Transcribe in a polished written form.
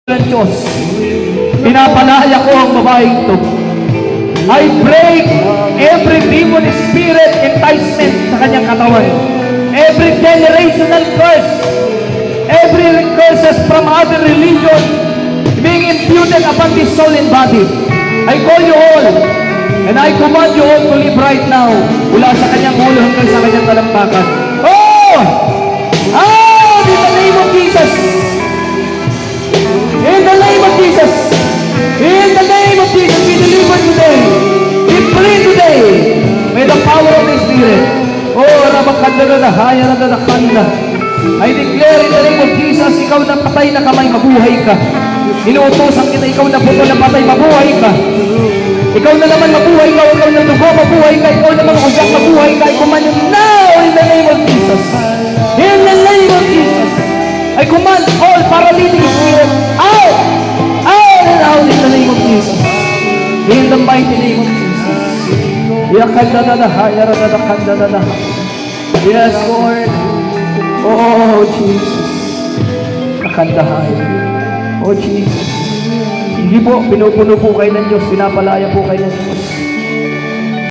ng Diyos. Pinapalaya ko ang babaeng ito. I break every demon spirit enticement sa kanyang katawan. Every generational curse, every curses from other religion being imputed upon this soul and body. I call you all and I command you all to live right now mula sa kanyang ulo hanggang sa kanyang talampakan. Oh! In the name of Jesus! In the name of Jesus! In the name of Jesus, be delivered today. Be free today. May the power of the Spirit. Oh, Rabakanda na haya na nakanda. I declare in the name of Jesus, ikaw na patay na kamay, mabuhay ka. Inuutosan kita, ikaw na puto na patay, mabuhay ka. Ikaw na naman mabuhay ka, ikaw na dugo, mabuhay ka, ikaw naman usak, mabuhay ka. I command you now in the name of Jesus. In the name of Jesus. I command all paralytic spirit out! Out and out in the name of Jesus. In the mighty name of Jesus. Yes, Lord. Oh, Jesus. Nakandahan. Oh, Jesus. Hindi po, pinupuno po kayo ng Diyos, pinapalaya po kayo ng Diyos.